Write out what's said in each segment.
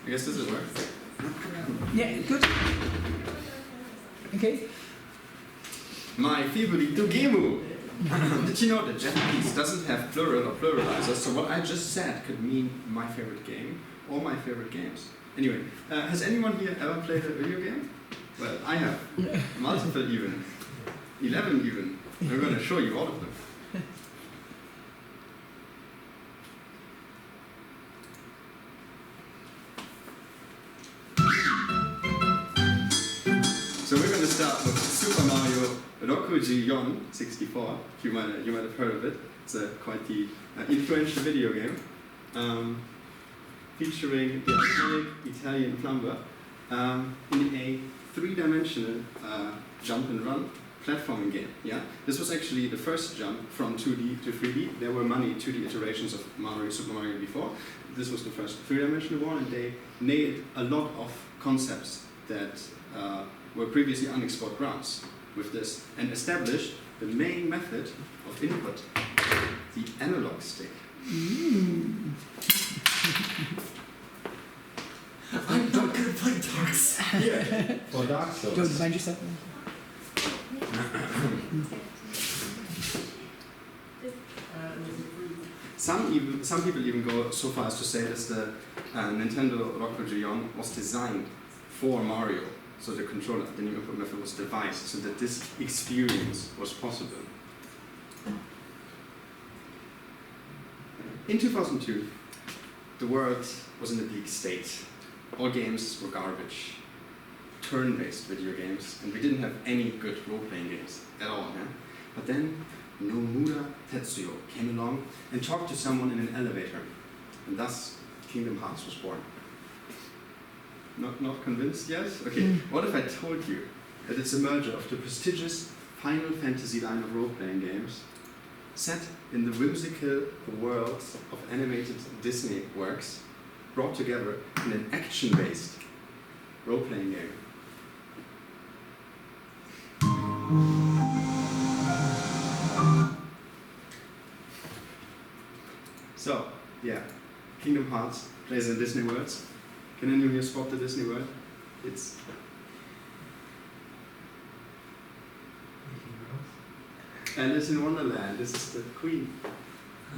I guess this will work. Yeah, good. Okay. My favorito game. Did you know that Japanese doesn't have plural or pluralizers? So what I just said could mean my favorite game or my favorite games. Anyway, has anyone here ever played a video game? Well, I have. Multiple even. 11 even. I'm going to show you all of them. So we're going to start with Super Mario Rokujiyon 64. You might have heard of it. It's quite the influential video game, featuring the iconic Italian plumber in a three-dimensional jump and run platforming game. Yeah, this was actually the first jump from 2D to 3D. There were many 2D iterations of Super Mario before. This was the first three-dimensional one, and they nailed a lot of concepts that were previously unexplored grounds with this, and established the main method of input, the analog stick. I'm not gonna play Dark Souls. Yeah, for Dark Souls. Don't mind yourself. Some people even go so far as to say that the Nintendo Rokujiyon was designed for Mario. So the controller, the new input method was devised so that this experience was possible. In 2002, the world was in a bleak state. All games were garbage, turn-based video games, and we didn't have any good role-playing games at all. Yeah? But then Nomura Tetsuyo came along and talked to someone in an elevator, and thus Kingdom Hearts was born. Not convinced yet? Okay, what if I told you that it's a merger of the prestigious Final Fantasy line of role-playing games set in the whimsical worlds of animated Disney works brought together in an action-based role-playing game? So, yeah, Kingdom Hearts plays in Disney worlds. Can anyone here spot the Disney world? It's Alice in Wonderland. This is the Queen.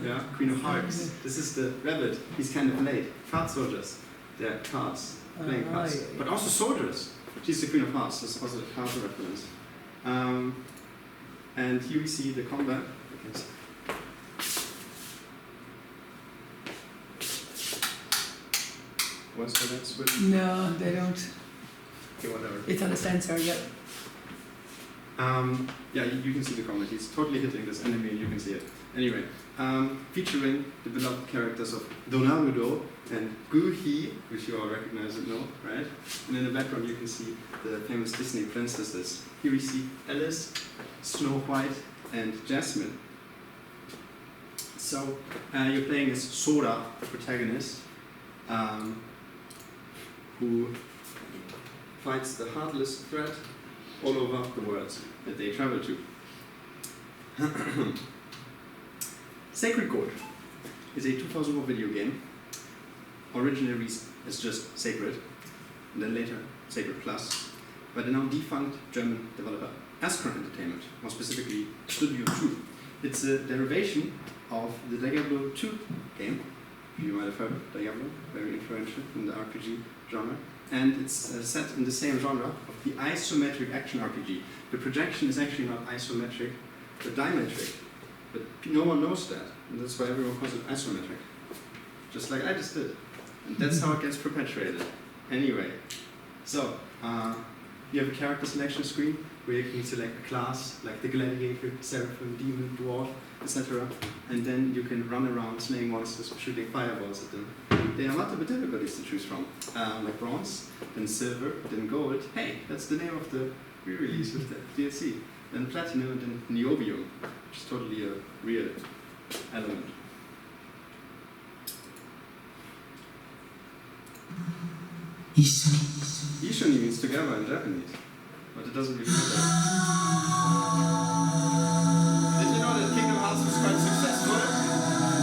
Yeah, Queen of Hearts. This is the rabbit. He's kind of late. Card soldiers. They're cards, playing cards. Yeah. But also soldiers. She's the Queen of Hearts. That's also a card reference. And here we see the combat. Was that switch? No, they don't. Okay, whatever. It's on a sensor, yeah. Yeah, you can see the comment. He's totally hitting this enemy, and you can see it. Anyway, featuring the beloved characters of Donarudo and Guhi, which you all recognize and know, right? And in the background, you can see the famous Disney princesses. Here we see Alice, Snow White, and Jasmine. So you're playing as Sora, the protagonist, who fights the heartless threat all over the world that they travel to. Sacred Code is a 2004 video game, originally released as just Sacred, and then later Sacred Plus, by the now defunct German developer Ascron Entertainment, more specifically Studio 2. It's a derivation of the Diablo 2 game. You might have heard of Diablo, very influential in the RPG genre. And it's set in the same genre of the isometric action RPG. The projection is actually not isometric, but dimetric. But no one knows that, and that's why everyone calls it isometric. Just like I just did. And that's how it gets perpetuated. Anyway, so you have a character selection screen where you can select a class like the gladiator, seraphim, demon, dwarf, etc. And then you can run around slaying monsters, shooting fireballs at them. There are multiple difficulties to choose from, like bronze, then silver, then gold. Hey, that's the name of the re-release with the DLC. Then platinum, and then niobium, which is totally a real element. Ishoni means together in Japanese, but it doesn't really matter. Did you know that Kingdom Hearts was quite successful?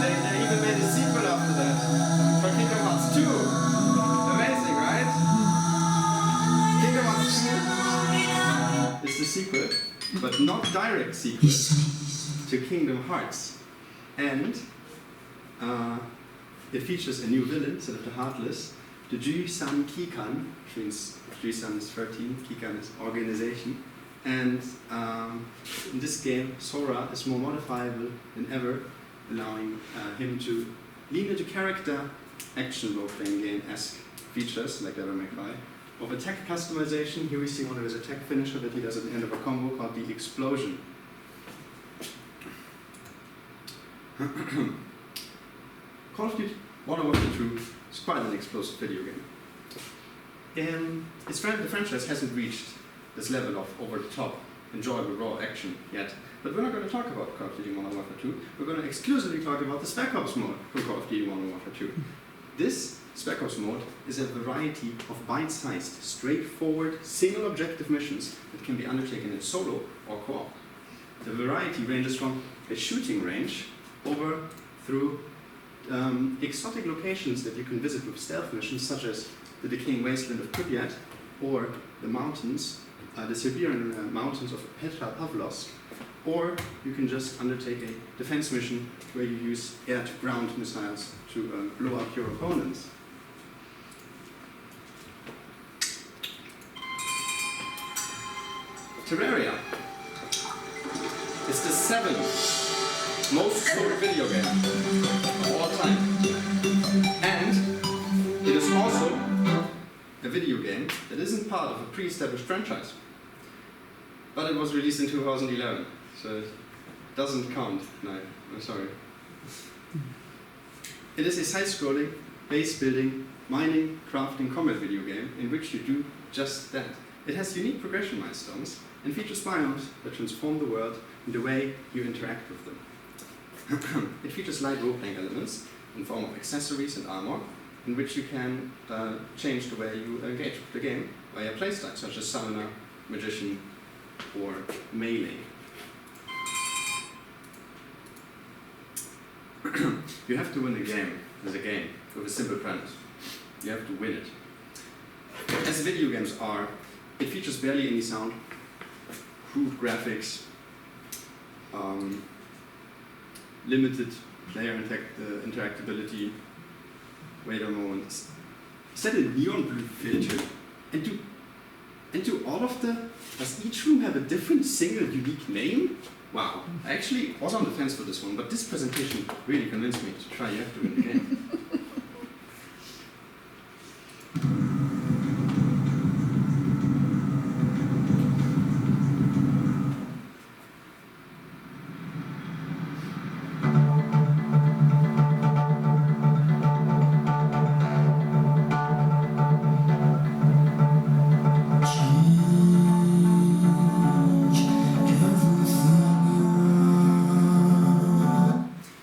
They even made a sequel after that, for Kingdom Hearts 2. Amazing. direct sequel to Kingdom Hearts. And it features a new villain instead of the Heartless, the Ju-san Kikan, which means Ju-san is 13, Kikan is organization. And in this game, Sora is more modifiable than ever, allowing him to lean into character, action role-playing game-esque features like Devil May Cry. Of attack customization, here we see one of his attack finisher that he does at the end of a combo called the Explosion. Call of Duty Modern Warfare 2 is quite an explosive video game. The franchise hasn't reached this level of over-the-top, enjoyable raw action yet, but we're not going to talk about Call of Duty Modern Warfare 2. We're going to exclusively talk about the Spec Ops mode from Call of Duty Modern Warfare 2. This Spec Ops mode is a variety of bite-sized, straightforward, single-objective missions that can be undertaken in solo or co-op. The variety ranges from a shooting range over through exotic locations that you can visit with stealth missions, such as the decaying wasteland of Pripyat or the mountains, the Siberian mountains of Petropavlovsk, or you can just undertake a defense mission where you use air-to-ground missiles to blow up your opponents. Terraria is the 7th most sold video game of all time. And it is also a video game that isn't part of a pre-established franchise. But it was released in 2011, so it doesn't count. No, I'm sorry. It is a side-scrolling, base-building, mining, crafting, combat video game in which you do just that. It has unique progression milestones and features biomes that transform the world in the way you interact with them. It features light role-playing elements in form of accessories and armor, in which you can change the way you engage with the game via playstyle, such as Summoner, Magician, or Melee. You have to win a game as a game with a simple premise. You have to win it. As video games are, it features barely any sound, crude graphics, limited player interactability. Wait a moment. Is that a neon blue filter? And do all of the... Does each room have a different single unique name? Wow. I actually was on the fence for this one, but this presentation really convinced me to try You Have to Win the Game.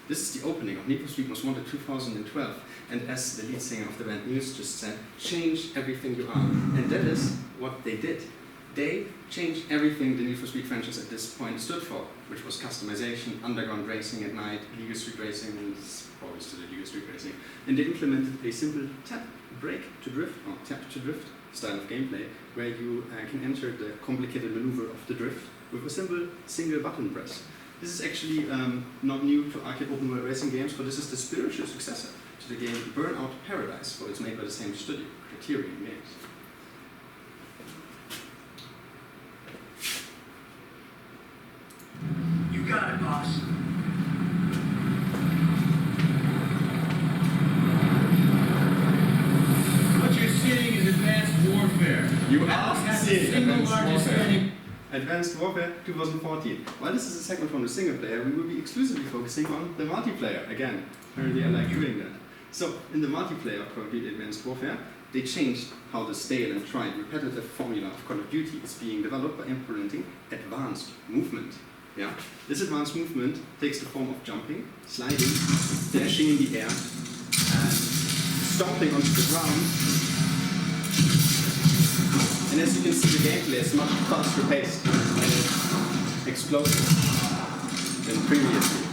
This is the opening of Need for Speed Most Wanted 2012, and as the lead singer of the band Muse just said, change everything you are. And that is what they did. They changed everything the Need for Speed franchise at this point stood for, which was customization, underground racing at night, legal street racing, and it's probably still legal street racing. And they implemented a simple tap, brake to drift, or tap to drift style of gameplay, where you can enter the complicated maneuver of the drift with a simple single button press. This is actually not new to arcade open world racing games, but this is the spiritual successor to the game Burnout Paradise, for it's made by the same studio, Criterion Games. You got it, boss. What you're seeing is advanced warfare. You are seeing single Advanced largest Warfare. spending. Advanced Warfare 2014. While this is a segment from the single player, we will be exclusively focusing on the multiplayer. Again, apparently I like doing that. So, in the multiplayer of Call of Duty Advanced Warfare, they changed how the stale and tried repetitive formula of Call of Duty is being developed by implementing advanced movement. Yeah? This advanced movement takes the form of jumping, sliding, dashing in the air, and stomping onto the ground. And as you can see, the gameplay is much faster paced and explosive than previously.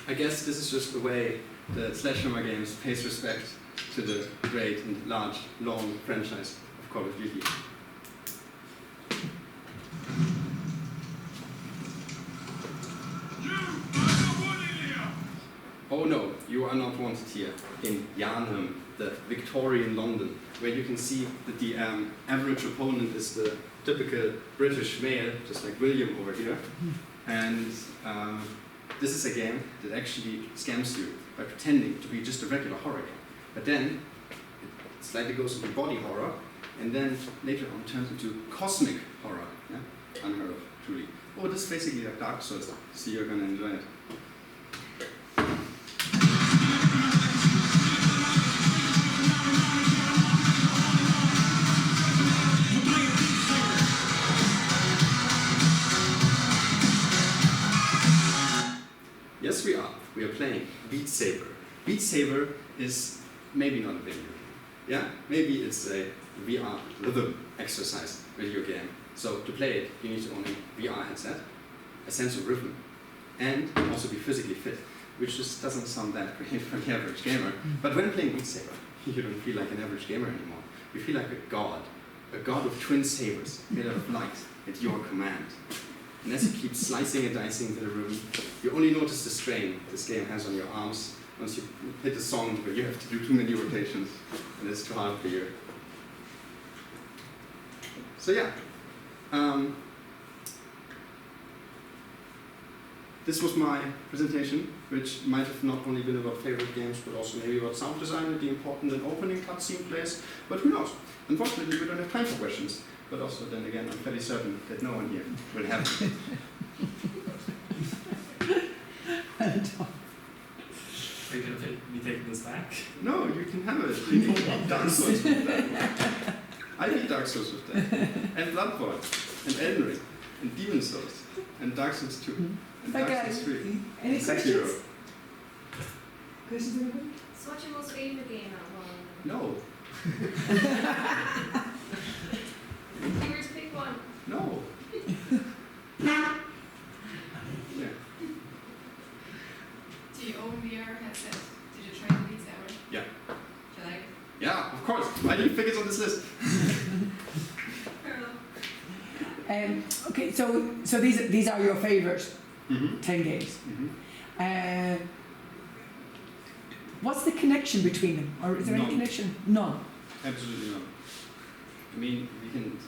I I guess this is just the way the Sledgehammer Games pays respect to the great and large, long franchise of Call of Duty. Oh no, you are not wanted here in Yarnham, the Victorian London, where you can see that the average opponent is the typical British male, just like William over here. And this is a game that actually scams you by pretending to be just a regular horror game. But then it slightly goes into body horror, and then later on turns into cosmic horror. Yeah? Unheard of, truly. Oh, this is basically like Dark Souls, so you're gonna enjoy it. Yes, we are. We are playing Beat Saber. Beat Saber is maybe not a video game. Yeah, maybe it's a VR rhythm exercise video game. So to play it, you need to own a VR headset, a sense of rhythm, and also be physically fit, which just doesn't sound that great for the average gamer. But when playing Beat Saber, you don't feel like an average gamer anymore. You feel like a god with twin sabers made out of light at your command. And as you keep slicing and dicing into the room, you only notice the strain this game has on your arms once you hit a song where you have to do too many rotations and it's too hard for you. So yeah, this was my presentation, which might have not only been about favorite games, but also maybe about sound design and the important and opening cutscene plays, but who knows? Unfortunately, we don't have time for questions. But also, then again, I'm fairly certain that no one here will have it. Are you going to be taking this back? No, you can have it. You can eat Dark Souls with that. I eat Dark Souls with that. And Bloodborne, and Elden Ring, and Demon Souls, and Dark Souls 2, and Dark Souls 3. Any and questions? Sekiro. Questions, anybody? So what's your most favourite game at one? No. If you were to pick one. No. Yeah. Do you own VR headset? Did you try the Beat Saber? Yeah. Do you like it? Yeah, of course. Why do you think it's on this list? Fair enough. Okay, so these are your favourite 10 games. Mm-hmm. What's the connection between them? Or is there any None. connection? None. Absolutely not. I mean, we can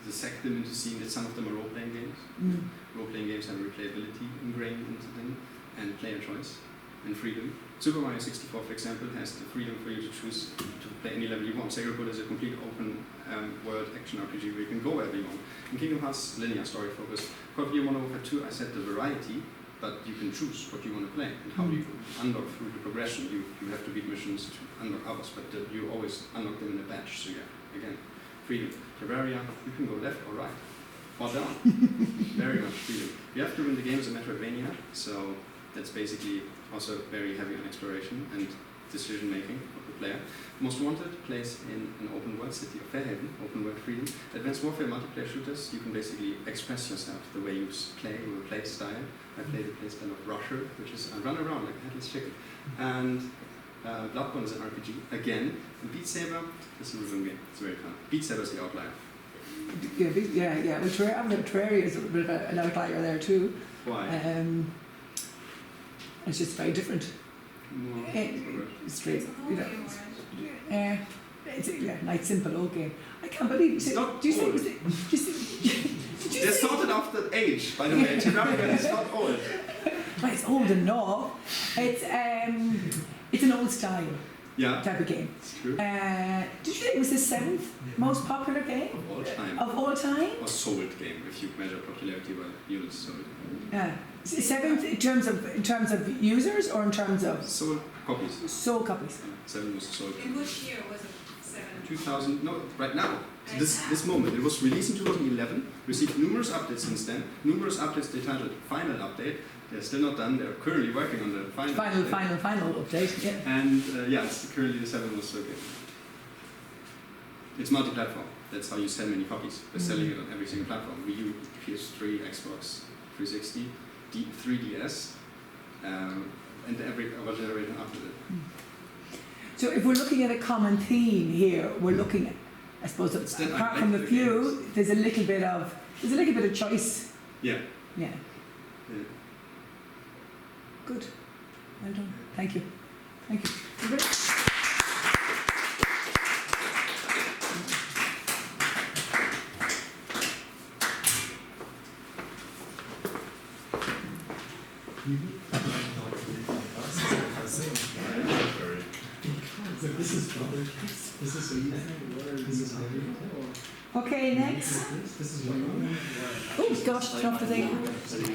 dissect them into seeing that some of them are role-playing games. Mm. Role-playing games have replayability ingrained into them, and player choice, and freedom. Super Mario 64, for example, has the freedom for you to choose to play any level you want. Sekiro is a complete open world action RPG where you can go wherever you want. In Kingdom Hearts, linear story focused. Call of Duty Modern Warfare 2, I said the variety, but you can choose what you want to play and how you unlock through the progression. You have to beat missions to unlock others, but you always unlock them in a batch. So yeah, again, freedom. Terraria, you can go left or right, or down. Very much freedom. You have to win the game as a Metroidvania, so that's basically also very heavy on exploration and decision making of the player. Most Wanted plays in an open world city of Fairhaven, open world freedom. Advanced Warfare multiplayer shooters, you can basically express yourself the way you play, your play style. I play the play style of Rusher, which is I run around like a headless chicken. And Bloodborne is an RPG again. And Beat Saber is a rhythm game. It's very fun. Beat Saber is the outlier. Yeah. Well, Terraria is a bit of an outlier there too. Why? It's just very different. More Straight, It's a whole you know. game, alright. It's a nice, simple old game. I can't believe It's not do you old. say? Did you They're say? sorted after age, by the way. Terraria is not old. Well, it's old enough. It's an old style Yeah, type of game. it's true. Did you say it was the 7th most popular game Of all time. of all time? Or sold game, if you measure popularity by units sold. 7th in terms of users or in terms of Sold copies. sold copies? 7 was sold. In which year was it? 7? 2000, no, right now. So this moment. It was released in 2011, received numerous updates since then. Numerous updates they titled Final Update. They're still not done, they're currently working on the final update. Final update. Yeah. And it's currently the 7 was sold game. It's multi-platform. That's how you sell many copies. They're selling it on every single platform. Wii U, PS3, Xbox 360, 3DS, and every other generator after that. So if we're looking at a common theme here, we're looking at, I suppose, Still, I apart like from the the few, games. there's a little bit of choice. Yeah. Yeah, Yeah. good. Well done. Thank you. Thank you. Everybody? This is so easy. This is Okay, next. This is what Oh gosh, tough to think.